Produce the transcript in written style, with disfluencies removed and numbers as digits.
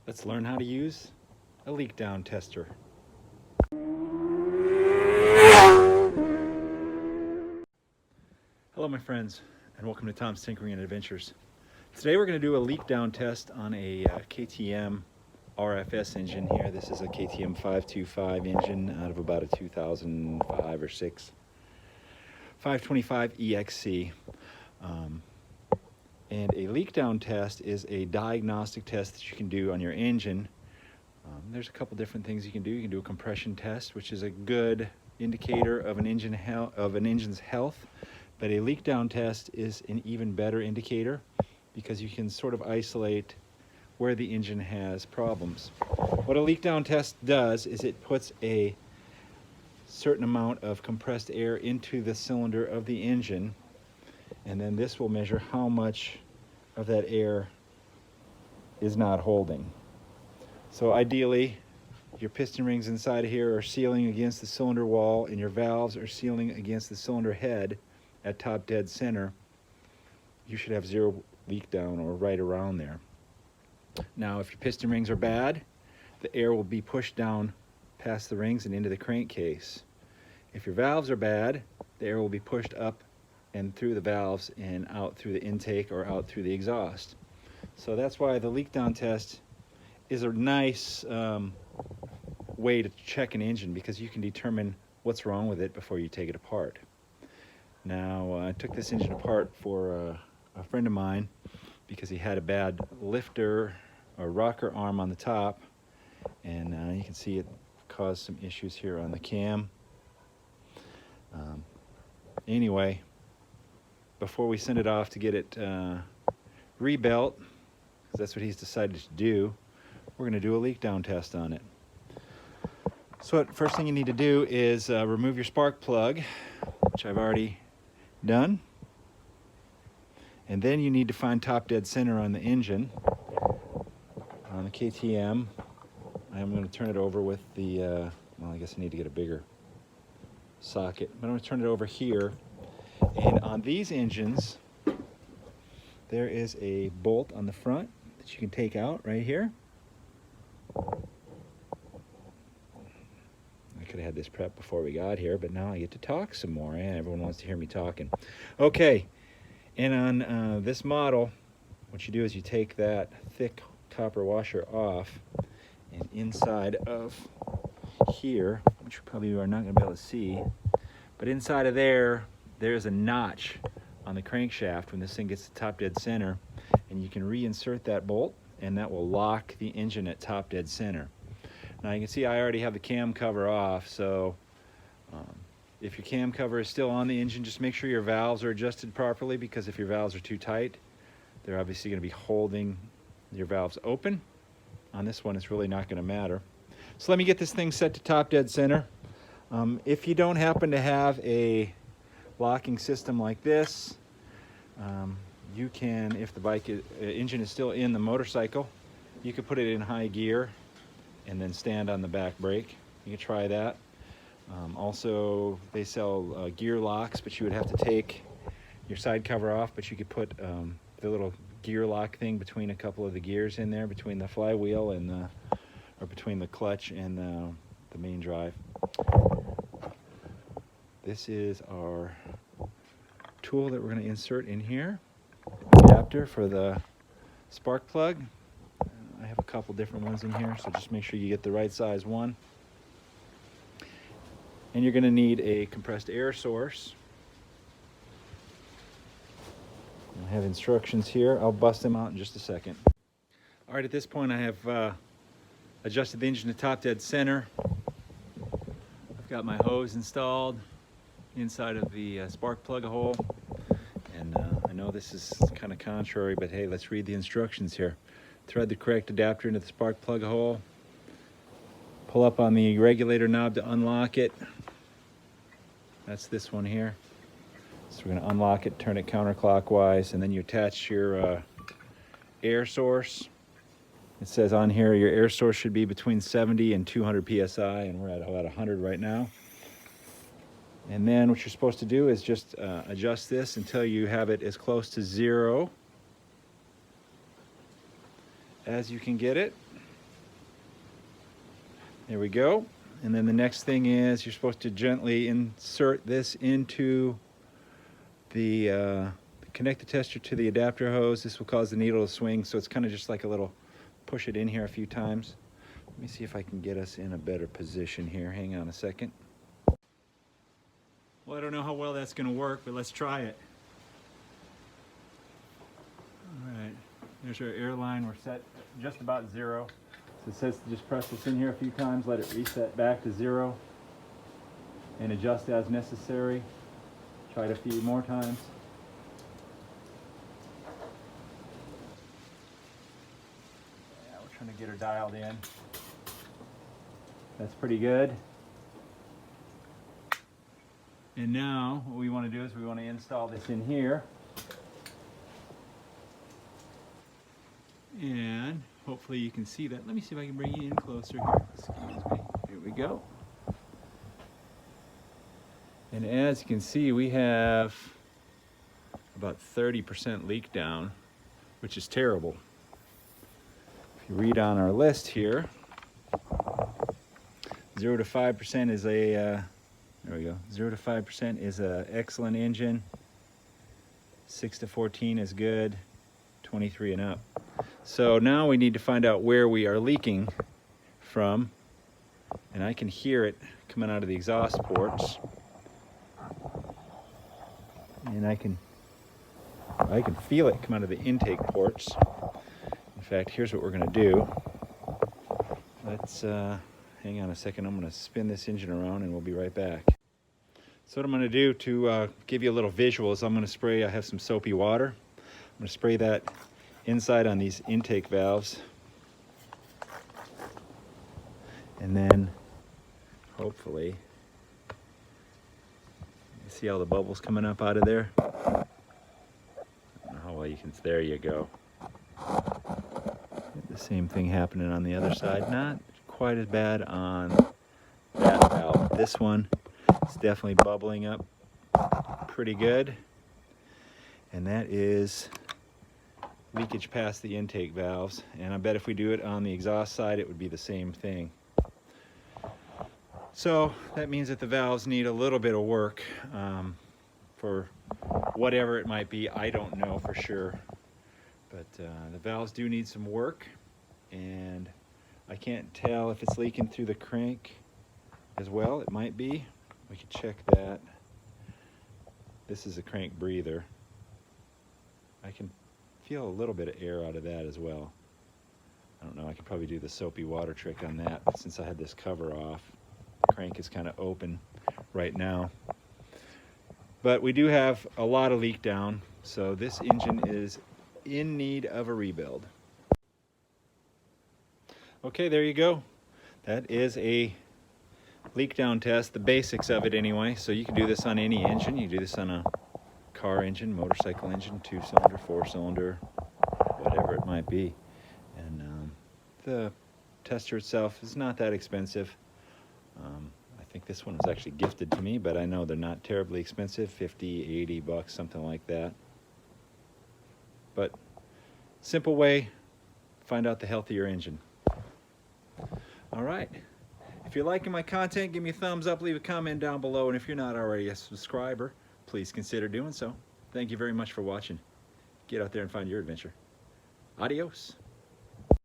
Let's learn how to use a leak down tester. Hello my friends, and welcome to Tom's Tinkering and Adventures. Today we're going to do a leak down test on a KTM RFS engine here. This is a KTM 525 engine out of about a 2005 or 6 525 EXC. And a leak down test is a diagnostic test that you can do on your engine. There's a couple different things you can do. You can do a compression test, which is a good indicator of an engine's health. But a leak down test is an even better indicator because you can sort of isolate where the engine has problems. What a leak down test does is it puts a certain amount of compressed air into the cylinder of the engine, and then this will measure how much of that air is not holding. So ideally, your piston rings inside of here are sealing against the cylinder wall and your valves are sealing against the cylinder head at top dead center. You should have zero leak down or right around there. Now if your piston rings are bad, the air will be pushed down past the rings and into the crankcase. If your valves are bad, the air will be pushed up and through the valves and out through the intake or out through the exhaust. So that's why the leak down test is a nice way to check an engine, because you can determine what's wrong with it before you take it apart. Now I took this engine apart for a friend of mine because he had a bad lifter or rocker arm on the top, and you can see it caused some issues here on the cam. Anyway, before we send it off to get it rebuilt, because that's what he's decided to do, we're going to do a leak down test on it. So first thing you need to do is remove your spark plug, which I've already done. And then you need to find top dead center on the engine. On the KTM, I'm going to turn it over with the, well, I guess I need to get a bigger socket, but I'm going to turn it over here. And on these engines, there is a bolt on the front that you can take out right here. I could have had this prep before we got here, but now I get to talk some more, and everyone wants to hear me talking. Okay, and on this model, what you do is you take that thick copper washer off, and inside of here, which you probably are not going to be able to see, but inside of there's a notch on the crankshaft when this thing gets to top dead center, and you can reinsert that bolt, and that will lock the engine at top dead center. Now you can see I already have the cam cover off, so if your cam cover is still on the engine, just make sure your valves are adjusted properly, because if your valves are too tight, they're obviously going to be holding your valves open. On this one, it's really not going to matter. So let me get this thing set to top dead center. If you don't happen to have a locking system like this, you can, if the engine is still in the motorcycle, you could put it in high gear and then stand on the back brake. You can try that. Also, they sell gear locks, but you would have to take your side cover off, but you could put the little gear lock thing between a couple of the gears in there, between the flywheel and or between the clutch and the main drive. This is our tool that we're going to insert in here, adapter for the spark plug. I have a couple different ones in here, so just make sure you get the right size one. And you're going to need a compressed air source. I have instructions here. I'll bust them out in just a second. All right, at this point I have adjusted the engine to top dead center. I've got my hose installed inside of the spark plug hole. And I know this is kind of contrary, but hey, let's read the instructions here. Thread the correct adapter into the spark plug hole. Pull up on the regulator knob to unlock it. That's this one here. So we're going to unlock it, turn it counterclockwise, and then you attach your air source. It says on here your air source should be between 70 and 200 psi, and we're at about 100 right now. And then what you're supposed to do is just adjust this until you have it as close to 0 as you can get it. There we go. And then the next thing is you're supposed to gently insert this into the connect the tester to the adapter hose. This will cause the needle to swing, so it's kind of just like a little push it in here a few times. Let me see if I can get us in a better position here. Hang on a second. Well, I don't know how well that's going to work, but let's try it. All right, there's our air line. We're set just about 0. So it says to just press this in here a few times, let it reset back to 0, and adjust as necessary. Try it a few more times. Yeah, we're trying to get her dialed in. That's pretty good. And now what we want to do is we want to install this in here. And hopefully you can see that. Let me see if I can bring you in closer here. Excuse me. Here we go. And as you can see, we have about 30% leak down, which is terrible. If you read on our list here, 0 to 5% is a there we go. 0 to 5% is an excellent engine. 6 to 14 is good. 23 and up. So now we need to find out where we are leaking from, and I can hear it coming out of the exhaust ports, and I can feel it come out of the intake ports. In fact, here's what we're going to do. Let's hang on a second. I'm going to spin this engine around and we'll be right back. So what I'm going to do to give you a little visual is I'm going to spray, I have some soapy water. I'm going to spray that inside on these intake valves. And then hopefully, you see all the bubbles coming up out of there? I don't know how well you can, there you go. The same thing happening on the other side. Not quite as bad on that valve. This one is definitely bubbling up pretty good. And that is leakage past the intake valves. And I bet if we do it on the exhaust side, it would be the same thing. So that means that the valves need a little bit of work for whatever it might be. I don't know for sure. But the valves do need some work, and I can't tell if it's leaking through the crank as well. It might be. We can check that. This is a crank breather. I can feel a little bit of air out of that as well. I don't know, I could probably do the soapy water trick on that, but since I had this cover off, the crank is kind of open right now. But we do have a lot of leak down, so this engine is in need of a rebuild. Okay, there you go. That is a leak down test, the basics of it anyway. So you can do this on any engine. You can do this on a car engine, motorcycle engine, 2-cylinder, 4-cylinder, whatever it might be. And the tester itself is not that expensive. I think this one was actually gifted to me, but I know they're not terribly expensive, 50, 80 bucks, something like that. But simple way, find out the health of your engine. All right. If you're liking my content, give me a thumbs up, leave a comment down below, and if you're not already a subscriber, please consider doing so. Thank you very much for watching. Get out there and find your adventure. Adios.